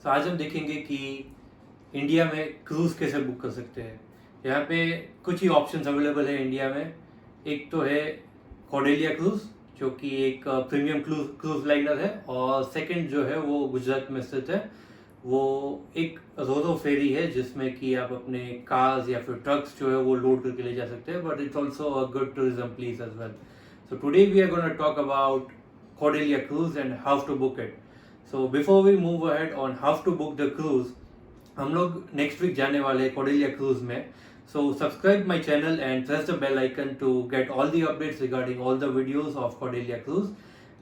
तो आज हम देखेंगे कि इंडिया में क्रूज़ कैसे बुक कर सकते हैं। यहाँ पे कुछ ही ऑप्शंस अवेलेबल है इंडिया में। एक तो है कॉर्डेलिया क्रूज़, जो कि एक प्रीमियम क्रूज़ लाइनर है, और सेकंड जो है वो गुजरात में स्थित है। वो एक रोरो फेरी है जिसमें कि आप अपने कार्स या फिर ट्रक्स जो है वो लोड करके ले जा सकते हैं, but it's also a good tourism place as well. So today we are gonna talk about Cordelia Cruise and how to book it. So before we move ahead on how to book the cruise, हम लोग next week जाने वाले हैं Cordelia cruise में। So subscribe my channel and press the bell icon to get all the updates regarding all the videos of Cordelia cruise.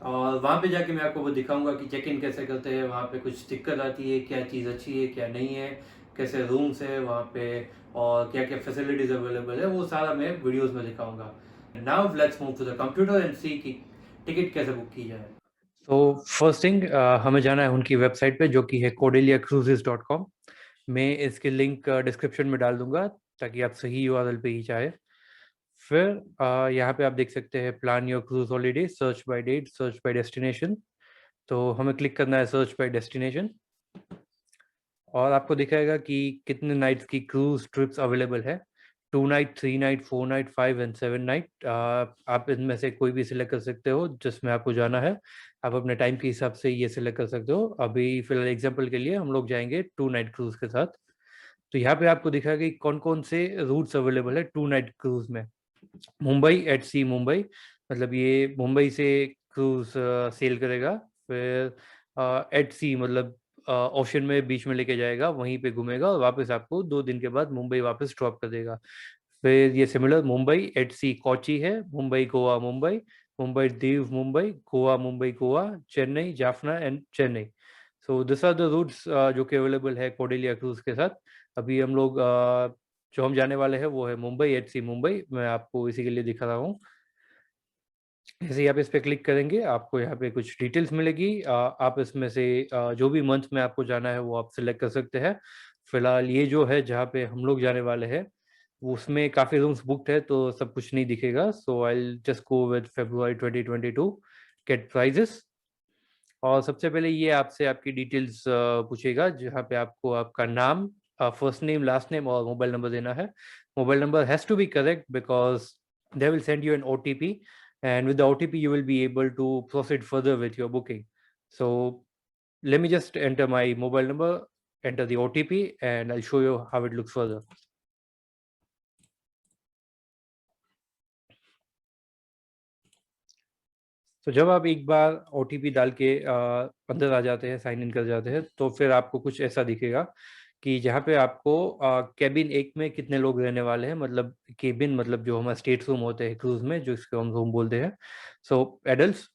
और वहाँ पे जाके मैं आपको वो दिखाऊंगा कि चेक इन कैसे करते हैं, वहाँ पे कुछ दिक्कत आती है, क्या चीज़ अच्छी है क्या नहीं है, कैसे रूम्स है वहाँ पे, और क्या क्या फैसिलिटीज़ अवेलेबल है, वो सारा मैं वीडियोस में दिखाऊंगा। Now let's move to the computer and see कि टिकट कैसे बुक की जाए। तो फर्स्ट थिंग हमें जाना है उनकी वेबसाइट पे, जो कि है cordeliacruises.com। मैं इसके लिंक डिस्क्रिप्शन में डाल दूंगा ताकि आप सही यूआरएल पे ही जाए। फिर यहाँ पे आप देख सकते हैं plan your cruise holiday, search by date, search by destination. तो हमें क्लिक करना है सर्च बाय डेस्टिनेशन, और आपको दिखाएगा कि कितने नाइट्स की क्रूज ट्रिप्स अवेलेबल है। 2 night, 3 night, 4 night, 5 and 7 night. आप इनमें से कोई भी सिलेक्ट कर सकते हो जिसमें आपको जाना है। आप अपने टाइम के हिसाब से ये सिलेक्ट कर सकते हो। अभी फिलहाल एग्जांपल के लिए हम लोग जाएंगे 2 नाइट क्रूज के साथ। तो यहाँ पे आपको दिखाएगा कि कौन कौन से रूट्स अवेलेबल है 2 नाइट क्रूज में। मुंबई एट सी मुंबई, मतलब ये मुंबई से क्रूज सेल करेगा। फिर एट सी मतलब ओशन में बीच में लेके जाएगा, वहीं पे घूमेगा और वापस आपको 2 दिन के बाद मुंबई वापस ड्रॉप कर देगा। फिर ये similar Mumbai at sea Kochi है, Mumbai Goa Mumbai, Mumbai Diu Mumbai, Goa Mumbai Goa, Chennai Jaffna and Chennai. So this are the routes जो कि अवेलेबल है कोडेलिया क्रूज के साथ। अभी हम लोग जो हम जाने वाले हैं वो है मुंबई एट सी मुंबई। मैं आपको इसी के लिए दिखा रहा हूँ। जैसे ही आप इस पे क्लिक करेंगे आपको यहाँ पे कुछ डिटेल्स मिलेगी। आप इसमें से जो भी मंथ में आपको जाना है वो आप सिलेक्ट कर सकते हैं। फिलहाल ये जो है जहाँ पे हम लोग जाने वाले हैं उसमें काफ़ी रूम्स बुकड है, तो सब कुछ नहीं दिखेगा। So I just go with February 2022 get prices. और सबसे पहले ये आपसे आपकी डिटेल्स पूछेगा, जहाँ पे आपको आपका नाम, फर्स्ट नेम, लास्ट नेम और मोबाइल नंबर देना है। Mobile number has to be correct because they will send you an OTP, and with the OTP you will be able to proceed further with your booking. So let me just enter my mobile number, enter the OTP, and I'll show you how it looks further. तो जब आप एक बार OTP डाल के अंदर आ जाते हैं, sign in कर जाते हैं, तो फिर आपको कुछ ऐसा दिखेगा कि जहाँ पे आपको कैबिन एक में कितने लोग रहने वाले हैं। मतलब केबिन मतलब जो हमारे स्टेट रूम होते हैं क्रूज में, जो इसको हम रूम बोलते हैं। सो adults,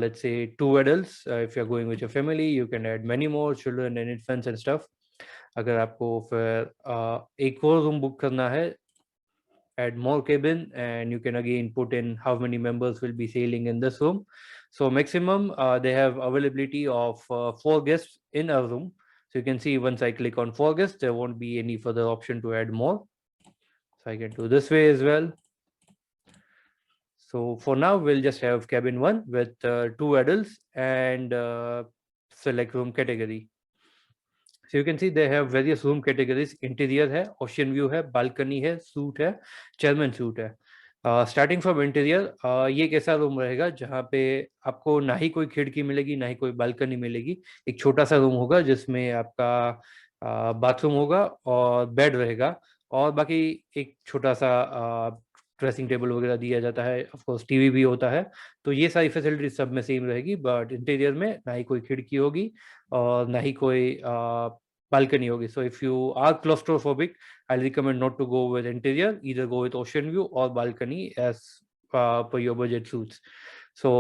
let's say 2 adults. If you're going with your family, you can add many more children and infants and stuff. अगर आपको फिर एक और रूम बुक करना है, add more cabin, and you can again put in how many members will be sailing in this room. So maximum they have availability of 4 guests in a room. So you can see once I click on 4 guests, there won't be any further option to add more. So I can do this way as well. So for now, we'll just have cabin 1 with 2 adults and select room category. So you can see they have various room categories. Interior है, ocean view है, balcony है, suit है, chairman suit है। Starting from interior, ये एक ऐसा room रहेगा जहाँ पे आपको ना ही कोई खिड़की मिलेगी ना ही कोई बालकनी मिलेगी। एक छोटा सा रूम होगा जिसमें आपका बाथरूम होगा और बेड रहेगा, और बाकी एक छोटा सा ड्रेसिंग टेबल वगैरह दिया जाता है। ऑफ कोर्स टीवी भी होता है। तो ये सारी फैसिलिटीज सब में सेम रहेगी, बट इंटीरियर में ना ही कोई खिड़की होगी और ना ही कोई balcony होगी. So if you are claustrophobic, I'll recommend not to go with interior. Either go with ocean view or balcony as per your budget suits. So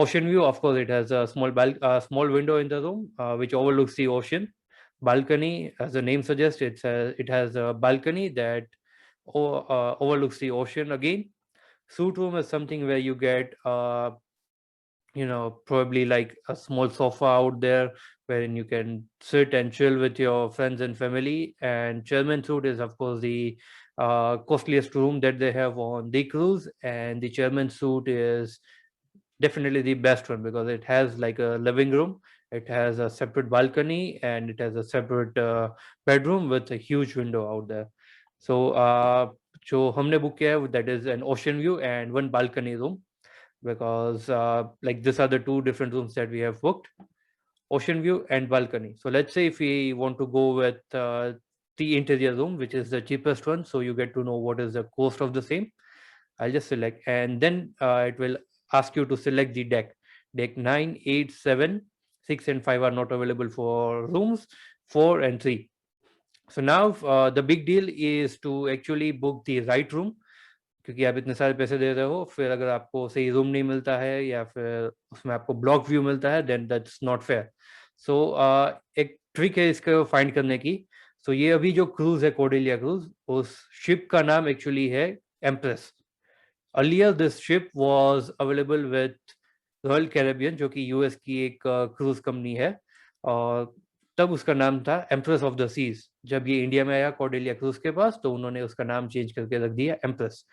ocean view, of course, it has a small window in the room which overlooks the ocean. Balcony, as the name suggests, it has a balcony that overlooks the ocean again. Suite room is something where you get probably like a small sofa out there wherein you can sit and chill with your friends and family. And chairman suite is of course the costliest room that they have on the cruise, and the chairman suite is definitely the best one because it has like a living room It has a separate balcony and it has a separate bedroom with a huge window out there. So जो हमने book किया है that is an ocean view and one balcony room, because like these are the two different rooms that we have booked: ocean view and balcony. So let's say if we want to go with the interior room, which is the cheapest one, so you get to know what is the cost of the same. I'll just select, and then it will ask you to select the deck. Deck 9, 8, 7, 6 and 5 are not available for rooms 4 and 3. So now the big deal is to actually book the right room, क्योंकि आप इतने सारे पैसे दे रहे हो, फिर अगर आपको सही रूम नहीं मिलता है या फिर उसमें आपको ब्लॉक व्यू मिलता है, देन दैट्स नॉट फेयर. सो एक ट्रिक है इसको फाइंड करने की. सो ये अभी जो क्रूज है कॉर्डेलिया क्रूज, उस शिप का नाम एक्चुअली है empress. Earlier this ship was available with royal Caribbean, जो कि यूएस की एक क्रूज कंपनी है, और तब उसका नाम था एम्प्रेस ऑफ द सीज. जब ये इंडिया में आया कॉर्डेलिया क्रूज के पास, तो उन्होंने उसका नाम चेंज करके रख दिया Empress.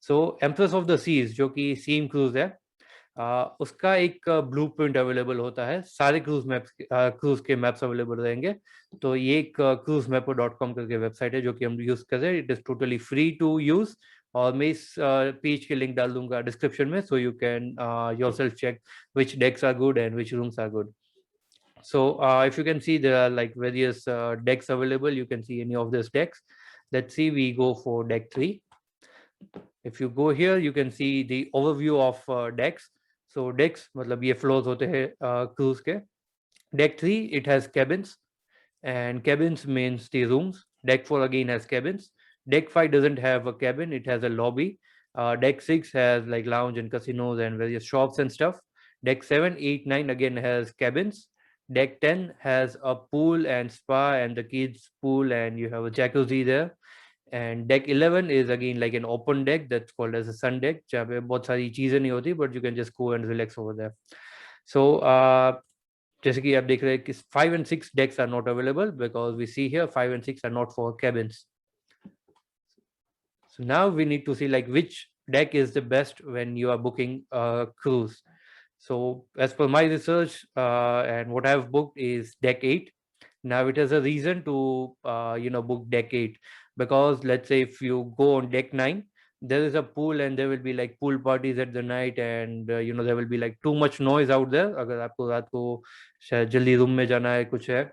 So Empress of the seas जो कि सीम क्रूज है, उसका एक ब्लूप्रिंट अवेलेबल होता है. सारे क्रूज के मैप्स अवेलेबल रहेंगे. तो ये एक cruisemapper.com करके वेबसाइट है जो कि हम यूज कर रहे हैं. It is totally free to use, और मैं इस पेज के लिंक डाल दूंगा डिस्क्रिप्शन में, so you can yourself check which decks are good and which rooms are good. So if you can see, there are like various decks available. You can see any of these decks. Let's see, we go for deck 3. If you go here, you can see the overview of decks. So decks मतलब ये floors होते हैं cruise के. Deck 3, it has cabins, and cabins means the rooms. Deck 4 again has cabins. Deck 5 doesn't have a cabin, it has a lobby. Deck 6 has like lounge and casinos and various shops and stuff. Deck 7, 8, 9 again has cabins. Deck 10 has a pool and spa and the kids pool, and you have a jacuzzi there. And deck 11 is again like an open deck that's called as a sun deck, जहाँ पे बहुत सारी चीजें नहीं होती, but you can just go and relax over there. So जैसे कि आप देख रहे हैं कि 5 and 6 decks are not available, because we see here 5 and 6 are not for cabins. So now we need to see like which deck is the best when you are booking a cruise. So as per my research and what I've booked is deck 8. Now it has a reason to book deck 8, because let's say if you go on deck 9, there is a pool and there will be like pool parties at the night, and there will be like too much noise out there. अगर आपको रात को शायद जल्दी room में जाना है, कुछ है,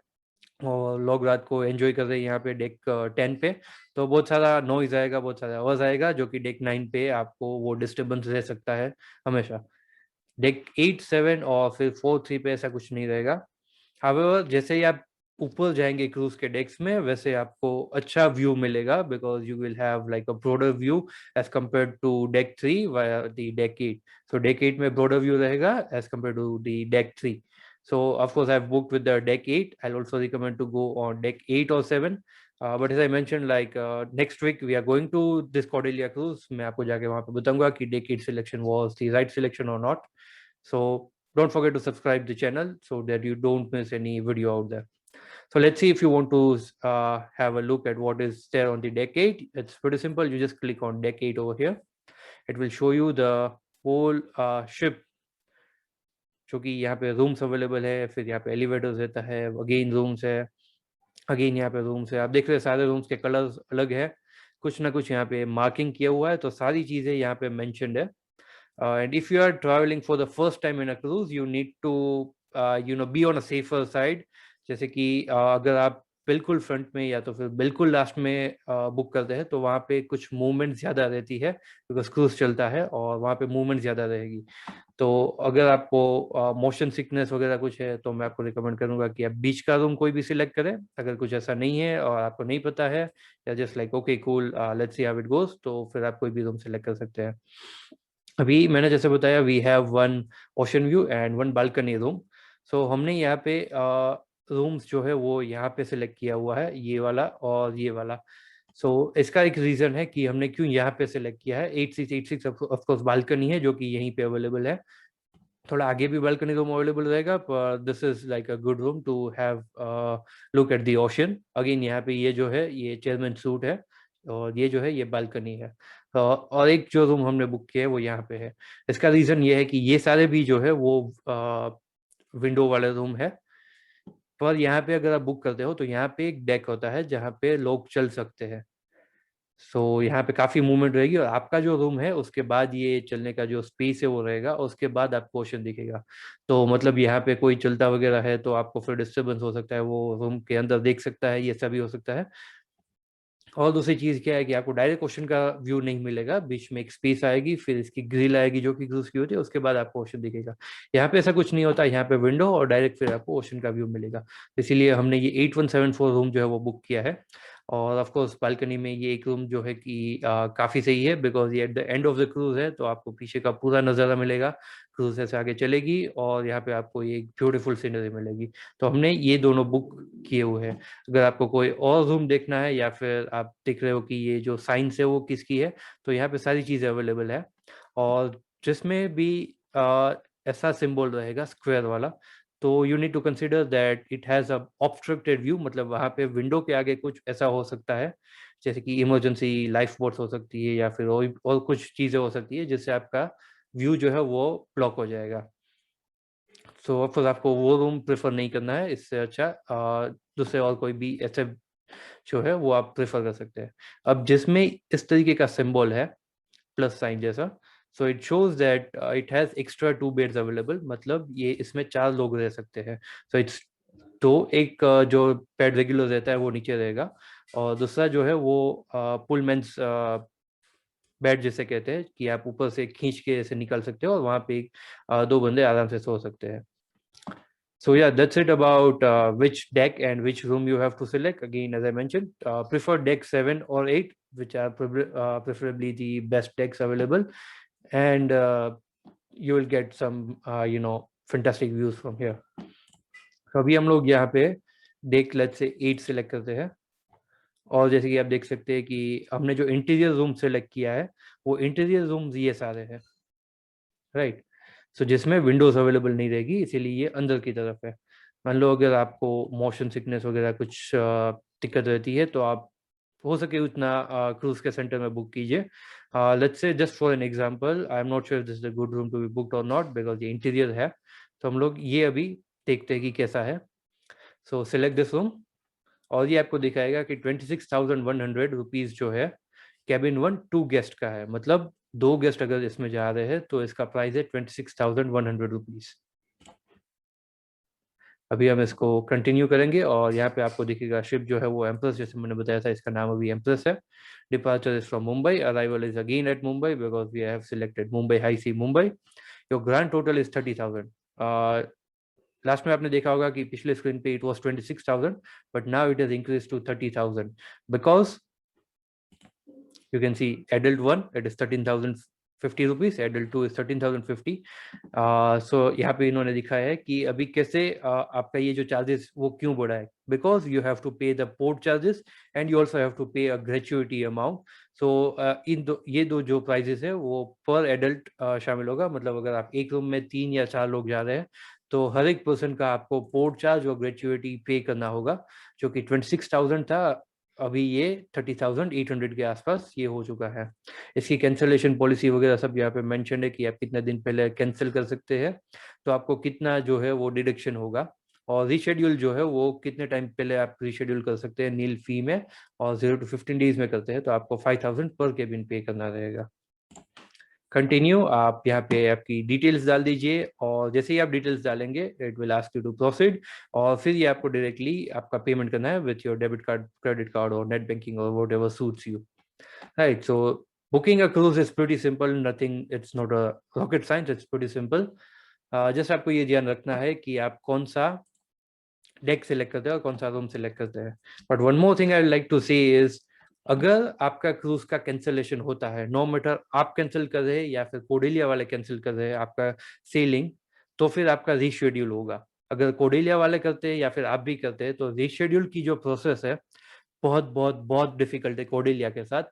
और लोग रात को एंजॉय कर रहे हैं यहाँ पे डेक 10 पे, तो बहुत सारा नॉइज आएगा, बहुत सारा आवाज आएगा, जो कि डेक 9 पे आपको वो डिस्टर्बेंस रह सकता है हमेशा. डेक 8, 7 और फिर 4, 3 पे ऐसा कुछ नहीं रहेगा. हाउएवर जैसे ही आप ऊपर जाएंगे क्रूज के डेक्स में, वैसे आपको अच्छा व्यू मिलेगा, because you will have like a broader view as compare to deck 3 via the deck 8. So deck 8 में ब्रॉडर व्यू रहेगा as compare to the deck 3. So of course I've booked with the deck 8. I'll also recommend to go on deck 8 or 7. But as I mentioned, like next week we are going to this Cordelia cruise. मैं आपको जाके वहाँ पे बताऊंगा कि deck 8 selection was the right selection or not. So don't forget to subscribe the channel so that you don't miss any video out there. So let's see if you want to have a look at what is there on the deck 8. It's pretty simple. You just click on deck 8 over here. It will show you the whole ship, जो कि यहाँ पे rooms available है. फिर यहाँ पे elevators रहता है, अगेन रूम्स है, अगेन यहाँ पे रूम्स है. आप देख रहे हैं सारे रूम्स के कलर्स अलग है, कुछ ना कुछ यहाँ पे मार्किंग किया हुआ है, तो सारी चीजें यहाँ पे मेंशन्ड है. And if you are travelling for the first time in a cruise, you need to be on a safer side. जैसे कि अगर आप बिल्कुल फ्रंट में या तो फिर बिल्कुल लास्ट में बुक करते हैं, तो वहाँ पे कुछ मूवमेंट ज़्यादा रहती है, बिकॉज क्रूज चलता है और वहाँ पे मूवमेंट ज़्यादा रहेगी. तो अगर आपको मोशन सिकनेस वगैरह कुछ है, तो मैं आपको रिकमेंड करूंगा कि आप बीच का रूम कोई भी सिलेक्ट करें. अगर कुछ ऐसा नहीं है और आपको नहीं पता है, या just like okay cool let's see how it goes, तो फिर आप कोई भी रूम सिलेक्ट कर सकते हैं. अभी मैंने जैसे बताया, we have one ocean view and one balcony room. सो हमने यहाँ पे रूम्स जो है वो यहाँ पे सिलेक्ट किया हुआ है, ये वाला और ये वाला. सो इसका एक रीजन है कि हमने क्यों यहाँ पे सिलेक्ट किया है. 8686 ऑफकोर्स बालकनी है जो कि यहीं पे अवेलेबल है. थोड़ा आगे भी बालकनी रूम अवेलेबल रहेगा, पर this is like a good room to have look at the ocean. Again यहाँ पे ये जो है ये चेयरमैन सूट है, और ये जो है ये बालकनी है. और एक जो रूम हमने बुक किया है वो यहाँ पे है. इसका रीजन ये है कि ये सारे भी जो है वो विंडो वाले रूम है. पर यहाँ पे अगर आप बुक करते हो तो यहाँ पे एक डेक होता है जहाँ पे लोग चल सकते हैं। सो यहाँ पे काफी मूवमेंट रहेगी और आपका जो रूम है उसके बाद ये चलने का जो स्पेस है वो रहेगा, उसके बाद आपको ओशन दिखेगा। तो मतलब यहाँ पे कोई चलता वगैरह है तो आपको फिर डिस्टरबेंस हो सकता है, वो रूम के अंदर देख सकता है, ये सभी हो सकता है। और दूसरी चीज क्या है कि आपको डायरेक्ट ओशन का व्यू नहीं मिलेगा, बीच में एक स्पेस आएगी, फिर इसकी ग्रिल आएगी जो कि क्रूज की होती है, उसके बाद आपको ओशन दिखेगा। यहाँ पे ऐसा कुछ नहीं होता, यहाँ पे विंडो और डायरेक्ट फिर आपको ओशन का व्यू मिलेगा। इसीलिए हमने ये 8174 रूम जो है वो बुक किया है। और ऑफ कोर्स बालकनी में ये एक रूम जो है कि काफी सही है, बिकॉज ये at the end of the cruise है, तो आपको पीछे का पूरा नजारा मिलेगा, क्रूज ऐसे आगे चलेगी और यहाँ पे आपको ये ब्यूटीफुल सीनरी मिलेगी। तो हमने ये दोनों बुक किए हुए हैं। अगर आपको कोई और रूम देखना है या फिर आप देख रहे हो कि ये जो साइंस है वो किसकी है, तो यहाँ पे सारी चीजें अवेलेबल है। और जिसमें भी ऐसा सिंबल रहेगा स्क्वायर वाला, तो you need to consider that it has a obstructed view, मतलब वहां पे विंडो के आगे कुछ ऐसा हो सकता है, जैसे कि इमरजेंसी लाइफ बोट्स हो सकती है या फिर और कुछ चीजें हो सकती है जिससे आपका व्यू जो है वो ब्लॉक हो जाएगा। सो ऑफकोर्स आपको वो रूम प्रेफर नहीं करना है, इससे अच्छा दूसरे और कोई भी ऐसे जो है वो आप प्रेफर कर सकते हैं। अब जिसमें इस तरीके का सिंबल है प्लस साइन जैसा, so it shows that it has extra 2 beds available, मतलब ये इसमें 4 लोग रह सकते हैं। सो इट्स तो एक जो बेड रेगुलर रहता है वो नीचे रहेगा, और दूसरा जो है वो पुलमेंस बेड जिसे कहते हैं कि आप ऊपर से खींच के ऐसे निकाल सकते हो और वहां पे 2 बंदे आराम से सो सकते हैं। So yeah, that's it about which deck and which room you have to select. Again, as I mentioned, prefer deck 7 or 8, which are preferably the best decks available, and you will get some fantastic views from here. So अभी हम लोग यहाँ पे deck let's say 8 select करते हैं, और जैसे कि आप देख सकते हैं कि हमने जो इंटीरियर रूम सेलेक्ट किया है वो इंटीरियर रूम्स ये सारे हैं, राइट। सो जिसमें विंडोज अवेलेबल नहीं रहेगी, इसीलिए ये अंदर की तरफ है। मान लो अगर आपको मोशन सिकनेस वगैरह कुछ दिक्कत रहती है तो आप हो सके उतना क्रूज के सेंटर में बुक कीजिए। Let's say just for an example, I am not sure this is a good room to be booked और नॉट, बिकॉज ये इंटीरियर है। तो हम लोग ये अभी देखते हैं कि कैसा है। सो सिलेक्ट दिस रूम, और ये आपको दिखाएगा कि 26,100 रुपीज जो है कैबिन 1 2 गेस्ट का है, मतलब 2 गेस्ट अगर इसमें जा रहे हैं तो इसका प्राइस है 26,100 रुपीज। अभी हम इसको कंटिन्यू करेंगे और यहाँ पे आपको दिखेगा शिप जो है वो एम्प्रेस, जैसे मैंने बताया था इसका नाम अभी एम्प्रेस है। Departure is from Mumbai, arrival is again at Mumbai because we have selected Mumbai high sea Mumbai. Your grand total is 30,000। लास्ट में आपने देखा होगा कि पिछले स्क्रीन पे it was 26,000, but now it is increase to 30,000 because you can see adult 1 it is 13,050 rupees, adult 2 is 13,050। सो यहाँ पे इन्होंने दिखाया है कि अभी कैसे आपका ये जो चार्जेस वो क्यों बढ़ा है, because you have to pay the port charges and you also have to pay a gratuity amount. सो ये दो जो प्राइजेस है वो पर एडल्ट शामिल होगा, मतलब अगर आप एक रूम में 3 या 4 लोग जा रहे हैं तो हर एक पर्सन का आपको पोर्ट चार्ज और ग्रेचुइटी पे करना होगा, जो कि 26,000 था, अभी ये 30,800 के आसपास ये हो चुका है। इसकी कैंसलेशन पॉलिसी वगैरह सब यहाँ पे मेंशन है कि आप कितने दिन पहले कैंसिल कर सकते हैं, तो आपको कितना जो है वो डिडक्शन होगा, और रीशेड्यूल जो है वो कितने टाइम पहले आप रीशेड्यूल कर सकते हैं नील फी में, और 0 to 15 डेज में करते हैं तो आपको 5,000 पर केबिन पे करना रहेगा। कंटिन्यू, आप यहाँ पे आपकी डिटेल्स डाल दीजिए, और जैसे ही आप डिटेल्स डालेंगे it will ask you to proceed, और फिर ये आपको डायरेक्टली आपका पेमेंट करना है with your debit card, credit card और नेट बैंकिंग और whatever suits you, right. So booking a cruise is pretty simple, nothing, it's not a rocket science, it's pretty simple. Just आपको ये ध्यान रखना है कि आप कौन सा डेक सेलेक्ट करते हैं और कौन सा रूम सेलेक्ट करते हैं। But one more thing I like to say is, अगर आपका क्रूज का कैंसलेशन होता है, नो मैटर आप कैंसिल कर रहे हैं या फिर कोडेलिया वाले कैंसिल कर रहे हैं आपका सेलिंग, तो फिर आपका रीशेड्यूल होगा। अगर कोडेलिया वाले करते हैं या फिर आप भी करते हैं तो रीशेड्यूल की जो प्रोसेस है बहुत बहुत बहुत डिफिकल्ट है कोडेलिया के साथ,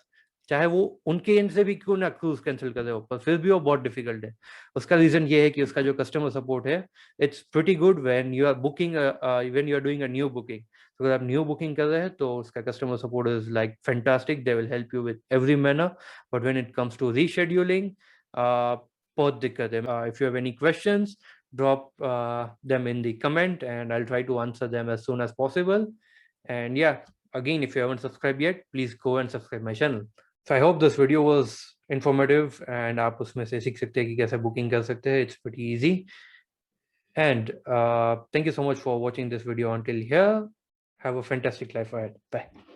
चाहे वो उनके एंड से भी क्यों ना क्रूज कैंसिल कर रहे हो, पर फिर भी वो बहुत डिफिकल्ट है। उसका रीजन ये है कि उसका जो कस्टमर सपोर्ट है it's pretty good when you are booking, when you are doing a new booking. तो अगर आप न्यू बुकिंग कर रहे हैं तो उसका customer support is like fantastic, they will help you with every manner. But when it comes to rescheduling बहुत दिक्कत है। If you have any questions drop them in the comment, and I'll try to answer them as soon as possible. And yeah, again, if you haven't subscribed yet, please go and subscribe my channel. So I hope this video was informative and आप उसमें से सीख सकते हैं कि कैसे booking कर सकते हैं. It's pretty easy. And thank you so much for watching this video until here. Have a fantastic life ahead. Bye.